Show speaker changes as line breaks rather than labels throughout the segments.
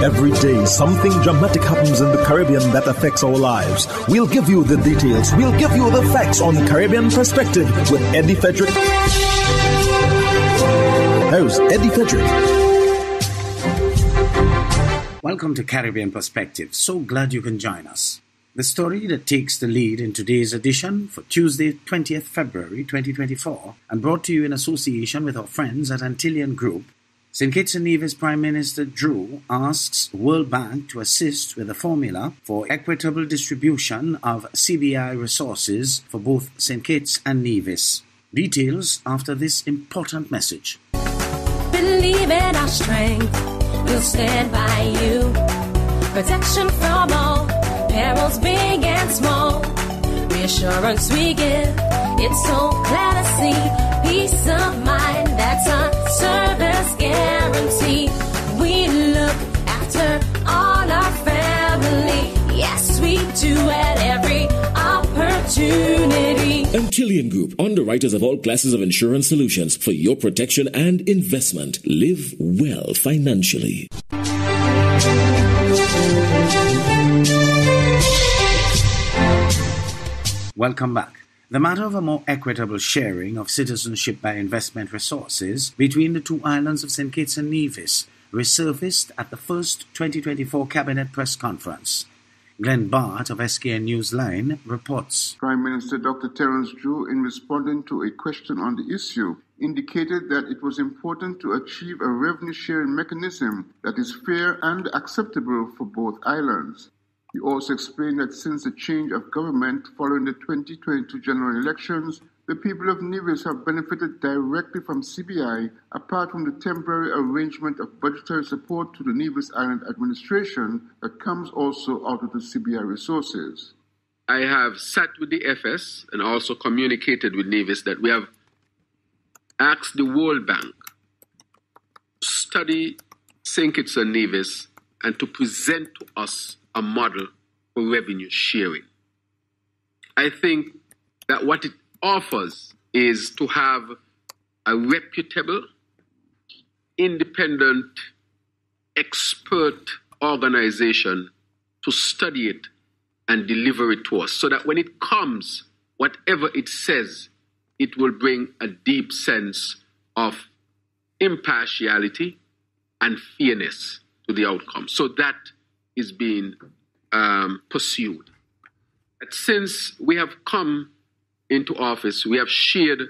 Every day, something dramatic happens in the Caribbean that affects our lives. We'll give you the details. We'll give you the facts on Caribbean Perspective with Eddie Frederick. Here's Eddie Frederick.
Welcome to Caribbean Perspective. So glad you can join us. The story that takes the lead in today's edition for Tuesday, 20th February 2024, and brought to you in association with our friends at Antillean Group, St. Kitts and Nevis Prime Minister Drew asks World Bank to assist with a formula for equitable distribution of CBI resources for both St. Kitts and Nevis. Details after this important message.
Believe in our strength, we'll stand by you. Protection from all perils, big and small. Reassurance we give, it's so glad to see. Peace of mind, that's a service guarantee. We look after all our family. Yes, we do at every opportunity.
Antillean Group, underwriters of all classes of insurance solutions for your protection and investment. Live well financially.
Welcome back. The matter of a more equitable sharing of citizenship by investment resources between the two islands of St. Kitts and Nevis resurfaced at the first 2024 Cabinet Press Conference. Glenn Bart of SKN Newsline reports.
Prime Minister Dr. Terence Drew, in responding to a question on the issue, indicated that it was important to achieve a revenue-sharing mechanism that is fair and acceptable for both islands. He also explained that since the change of government following the 2022 general elections, the people of Nevis have benefited directly from CBI, apart from the temporary arrangement of budgetary support to the Nevis Island administration that comes also out of the CBI resources.
I have sat with the FS and also communicated with Nevis that we have asked the World Bank to study St. Kitts and Nevis and to present to us a model for revenue sharing. I think that what it offers is to have a reputable, independent, expert organization to study it and deliver it to us so that when it comes, whatever it says, it will bring a deep sense of impartiality and fairness to the outcome. So that is being pursued. And since we have come into office, we have shared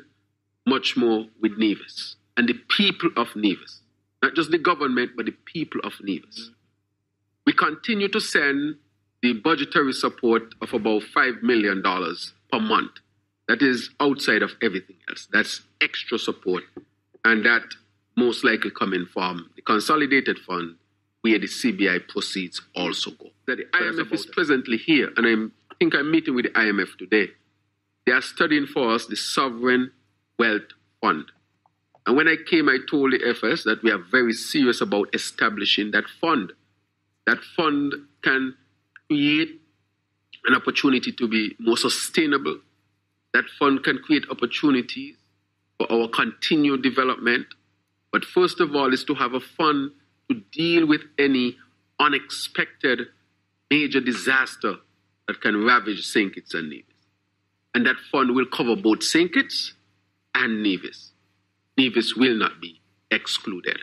much more with Nevis and the people of Nevis, not just the government, but the people of Nevis. We continue to send the budgetary support of about $5 million per month. That is outside of everything else. That's extra support, and that most likely coming from the Consolidated Fund, where the CBI proceeds also go. That the IMF is presently here, and I think I'm meeting with the IMF today. They are studying for us the Sovereign Wealth Fund. And when I came, I told the FS that we are very serious about establishing that fund. That fund can create an opportunity to be more sustainable. That fund can create opportunities for our continued development. But first of all, is to have a fund to deal with any unexpected major disaster that can ravage St. Kitts and Nevis. And that fund will cover both St. Kitts and Nevis. Nevis will not be excluded.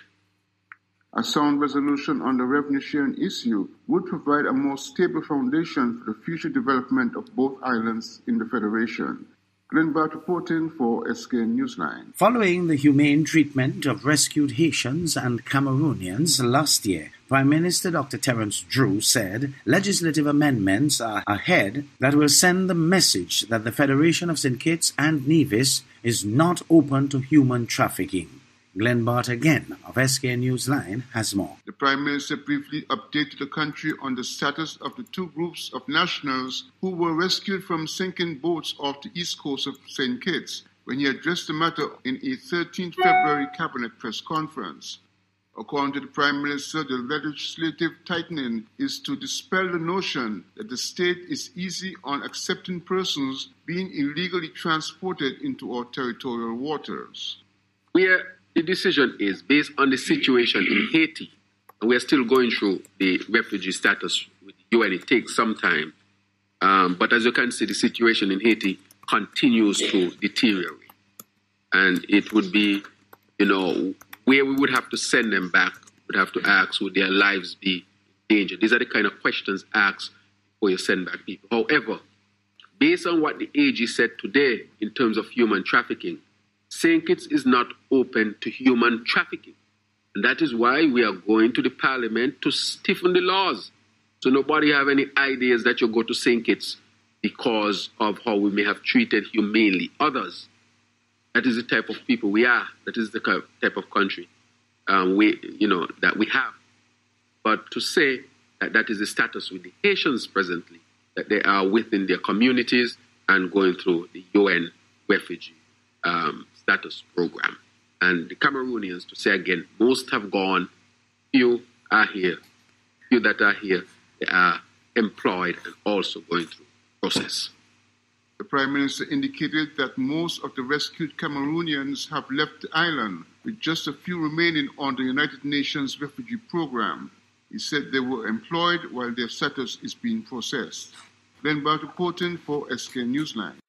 A sound resolution on the revenue sharing issue would provide a more stable foundation for the future development of both islands in the Federation. Glenn Bart reporting for SKN Newsline.
Following the humane treatment of rescued Haitians and Cameroonians last year, Prime Minister Dr. Terence Drew said legislative amendments are ahead that will send the message that the Federation of St. Kitts and Nevis is not open to human trafficking. Glenn Bart again of SKN Newsline has more.
The Prime Minister briefly updated the country on the status of the two groups of nationals who were rescued from sinking boats off the east coast of St. Kitts when he addressed the matter in a 13th February Cabinet Press Conference. According to the Prime Minister, the legislative tightening is to dispel the notion that the state is easy on accepting persons being illegally transported into our territorial waters.
The decision is based on the situation in Haiti. And we are still going through the refugee status with the UN. It takes some time. But as you can see, the situation in Haiti continues to deteriorate. And it would be, where we would have to send them back, would have to ask, would their lives be in danger? These are the kind of questions asked before you send back people. However, based on what the AG said today in terms of human trafficking, St. Kitts is not open to human trafficking. And that is why we are going to the parliament to stiffen the laws. So nobody have any ideas that you go to St. Kitts because of how we may have treated humanely others. That is the type of people we are. That is the type of country that we have. But to say that that is the status with the Haitians presently, that they are within their communities and going through the UN refugee status program. And the Cameroonians, to say again, most have gone, few are here. Few that are here, they are employed and also going through the process.
The Prime Minister indicated that most of the rescued Cameroonians have left the island, with just a few remaining on the United Nations refugee program. He said they were employed while their status is being processed. Glenn Bart reporting for SKN Newsline.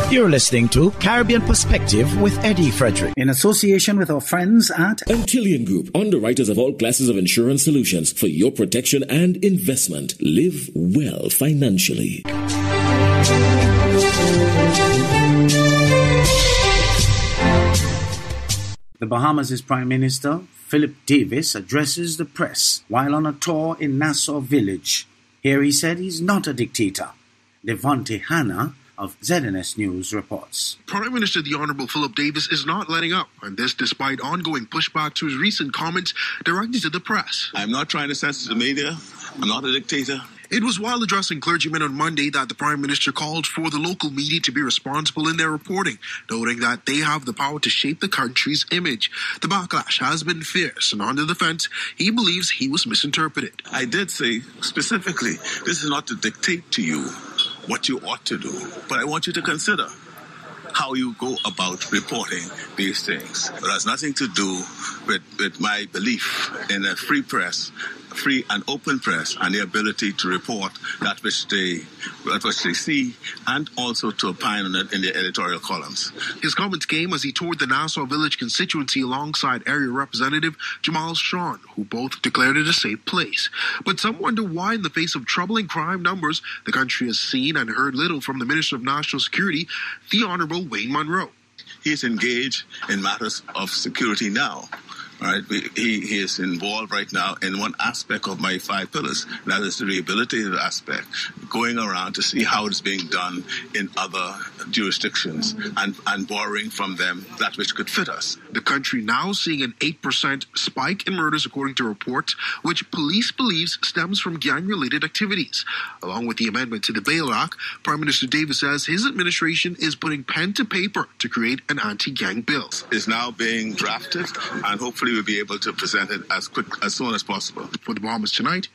You're listening to Caribbean Perspective with Eddie Frederick,
in association with our friends at
Antillean Group, underwriters of all classes of insurance solutions for your protection and investment. Live well financially.
The Bahamas' Prime Minister, Philip Davis, addresses the press while on a tour in Nassau Village. Here he said he's not a dictator. Devonte Hanna of ZNS News reports.
Prime Minister the Honourable Philip Davis is not letting up, and this despite ongoing pushback to his recent comments directed to the press.
I'm not trying to censor the media. I'm not a dictator.
It was while addressing clergymen on Monday that the Prime Minister called for the local media to be responsible in their reporting, noting that they have the power to shape the country's image. The backlash has been fierce, and on the defense, he believes he was misinterpreted.
I did say specifically, this is not to dictate to you what you ought to do, but I want you to consider how you go about reporting these things. It has nothing to do with my belief in a free press, free and open press, and the ability to report that which they see, and also to opine on it in their editorial columns.
His comments came as he toured the Nassau Village constituency alongside area representative Jamal Shawn, who both declared it a safe place. But some wonder why, in the face of troubling crime numbers, the country has seen and heard little from the Minister of National Security, the Honourable Wayne Munro.
He is engaged in matters of security now. Right, he is involved right now in one aspect of my 5 pillars, that is the rehabilitative aspect, going around to see how it's being done in other jurisdictions and borrowing from them that which could fit us.
The country now seeing an 8% spike in murders according to reports, which police believes stems from gang-related activities. Along with the amendment to the Bail Act, Prime Minister Davis says his administration is putting pen to paper to create an anti-gang bill.
It's now being drafted, and hopefully we'll be able to present it as soon as possible.
For the Bahamas Tonight,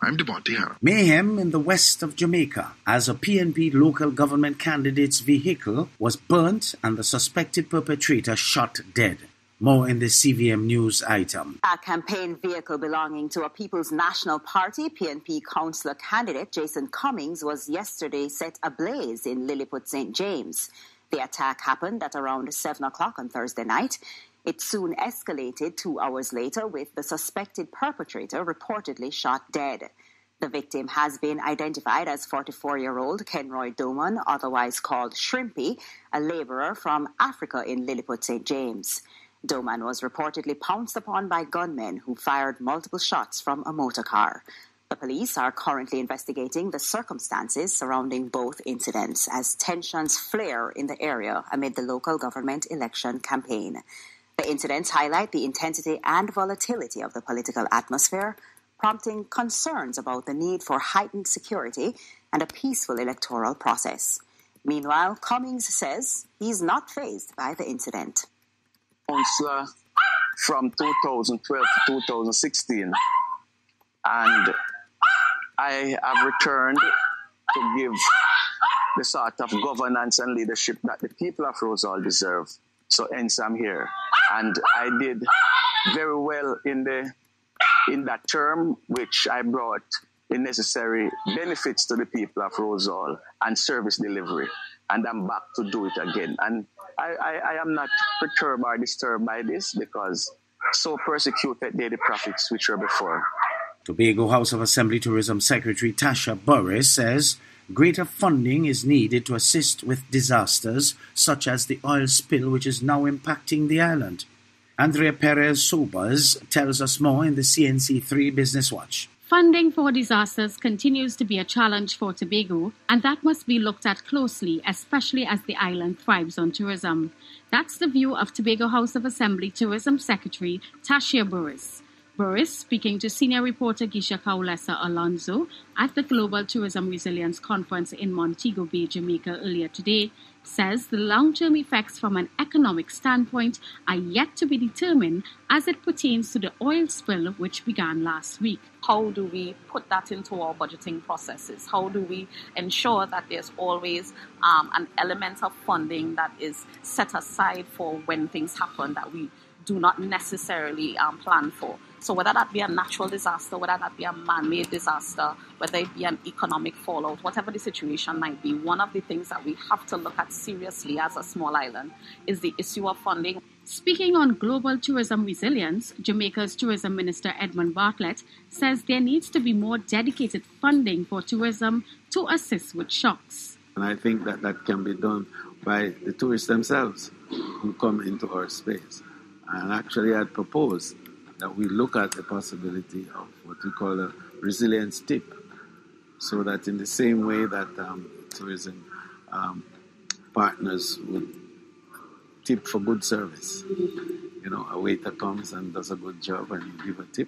I'm Devonte Hanna.
Mayhem in the west of Jamaica as a PNP local government candidate's vehicle was burnt and the suspected perpetrator shot dead. More in the CVM News item.
A campaign vehicle belonging to a People's National Party PNP councillor candidate, Jason Cummings, was yesterday set ablaze in Lilliput, St. James. The attack happened at around 7 o'clock on Thursday night. It soon escalated 2 hours later, with the suspected perpetrator reportedly shot dead. The victim has been identified as 44-year-old Kenroy Doman, otherwise called Shrimpy, a labourer from Africa in Lilliput, St. James. Doman was reportedly pounced upon by gunmen who fired multiple shots from a motor car. The police are currently investigating the circumstances surrounding both incidents as tensions flare in the area amid the local government election campaign. The incidents highlight the intensity and volatility of the political atmosphere, prompting concerns about the need for heightened security and a peaceful electoral process. Meanwhile, Cummings says he's not fazed by the incident.
Councillor from 2012 to 2016, and I have returned to give the sort of governance and leadership that the people of Rosal deserve. So hence I'm here. And I did very well in that term, which I brought the necessary benefits to the people of Rosal and service delivery. And I'm back to do it again. And I am not perturbed or disturbed by this, because so persecuted they the prophets which were before.
Tobago House of Assembly Tourism Secretary Tasha Burris says greater funding is needed to assist with disasters such as the oil spill which is now impacting the island. Andrea Perez Sobas tells us more in the CNC3 Business Watch.
Funding for disasters continues to be a challenge for Tobago, and that must be looked at closely, especially as the island thrives on tourism. That's the view of Tobago House of Assembly Tourism Secretary Tasha Burris. Burris, speaking to senior reporter Gisha Kaulesa Alonso at the Global Tourism Resilience Conference in Montego Bay, Jamaica earlier today, says the long-term effects from an economic standpoint are yet to be determined as it pertains to the oil spill which began last week.
How do we put that into our budgeting processes? How do we ensure that there's always an element of funding that is set aside for when things happen that we do not necessarily plan for? So whether that be a natural disaster, whether that be a man-made disaster, whether it be an economic fallout, whatever the situation might be, one of the things that we have to look at seriously as a small island is the issue of funding.
Speaking on global tourism resilience, Jamaica's Tourism Minister Edmund Bartlett says there needs to be more dedicated funding for tourism to assist with shocks.
And I think that can be done by the tourists themselves who come into our space. And actually I'd propose that we look at the possibility of what we call a resilience tip, so that in the same way that tourism partners would tip for good service. You know, a waiter comes and does a good job and you give a tip.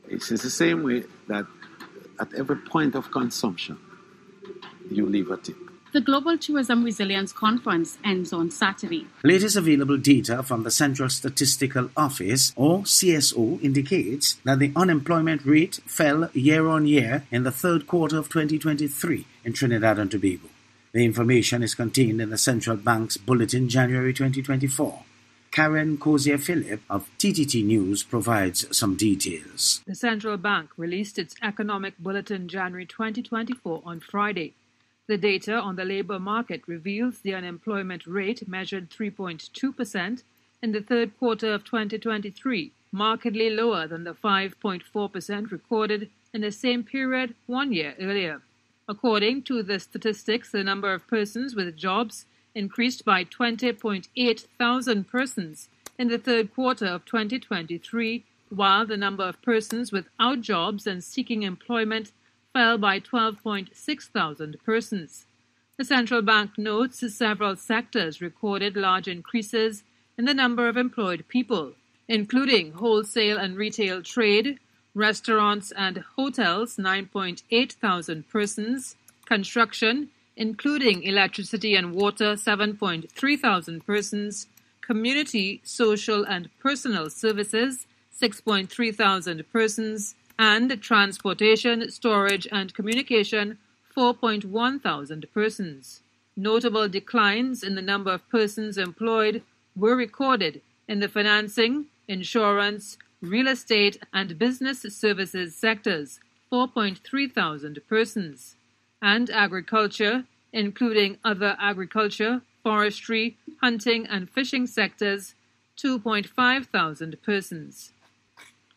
It's the same way that at every point of consumption, you leave a tip.
The Global Tourism Resilience Conference ends on Saturday.
Latest available data from the Central Statistical Office, or CSO, indicates that the unemployment rate fell year on year in the third quarter of 2023 in Trinidad and Tobago. The information is contained in the Central Bank's Bulletin January 2024. Karen Cozier-Phillip of TTT News provides some details.
The Central Bank released its Economic Bulletin January 2024 on Friday. The data on the labor market reveals the unemployment rate measured 3.2% in the third quarter of 2023, markedly lower than the 5.4% recorded in the same period 1 year earlier. According to the statistics, the number of persons with jobs increased by 20.8 thousand persons in the third quarter of 2023, while the number of persons without jobs and seeking employment fell by 12.6 thousand persons. The central bank notes several sectors recorded large increases in the number of employed people, including wholesale and retail trade, restaurants and hotels 9.8 thousand persons, construction, including electricity and water 7.3 thousand persons, community, social and personal services 6.3 thousand persons, and transportation, storage and communication 4.1 thousand persons. Notable declines in the number of persons employed were recorded in the financing, insurance, real estate and business services sectors 4.3 thousand persons, and agriculture, including other agriculture, forestry, hunting and fishing sectors 2.5 thousand persons.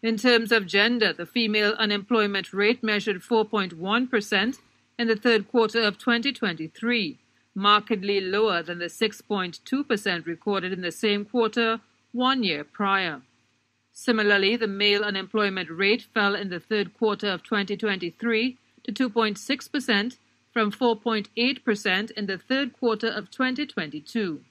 In terms of gender, the female unemployment rate measured 4.1% in the third quarter of 2023, markedly lower than the 6.2% recorded in the same quarter 1 year prior. Similarly, the male unemployment rate fell in the third quarter of 2023 to 2.6% from 4.8% in the third quarter of 2022.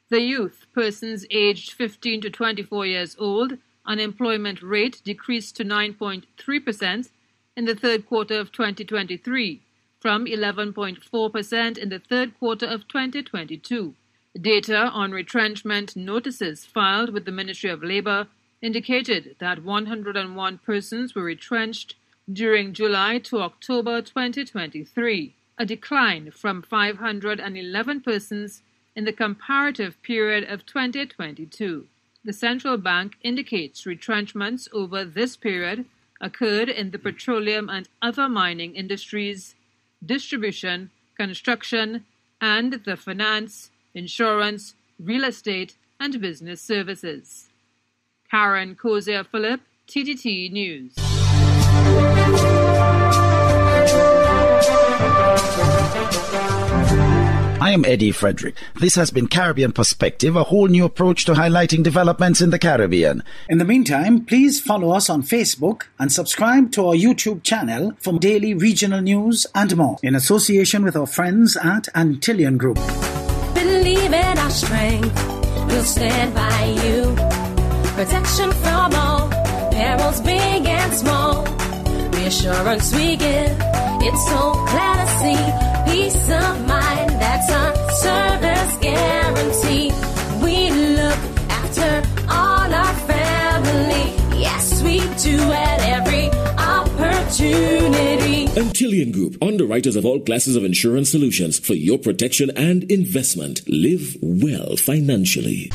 The youth, persons aged 15 to 24 years old, unemployment rate decreased to 9.3% in the third quarter of 2023, from 11.4% in the third quarter of 2022. Data on retrenchment notices filed with the Ministry of Labour indicated that 101 persons were retrenched during July to October 2023, a decline from 511 persons in the comparative period of 2022. The central bank indicates retrenchments over this period occurred in the petroleum and other mining industries, distribution, construction, and the finance, insurance, real estate, and business services. Karen Cozier-Phillip, TTT News.
I am Eddie Frederick. This has been Caribbean Perspective, a whole new approach to highlighting developments in the Caribbean. In the meantime, please follow us on Facebook and subscribe to our YouTube channel for daily regional news and more, in association with our friends at Antillian Group.
Believe in our strength, we'll stand by you. Protection from all perils, big and small. Reassurance we give, it's so glad to see. Peace of mind, that's our service guarantee. We look after all our family. Yes, we do at every opportunity.
Antillian Group, underwriters of all classes of insurance solutions for your protection and investment. Live well financially.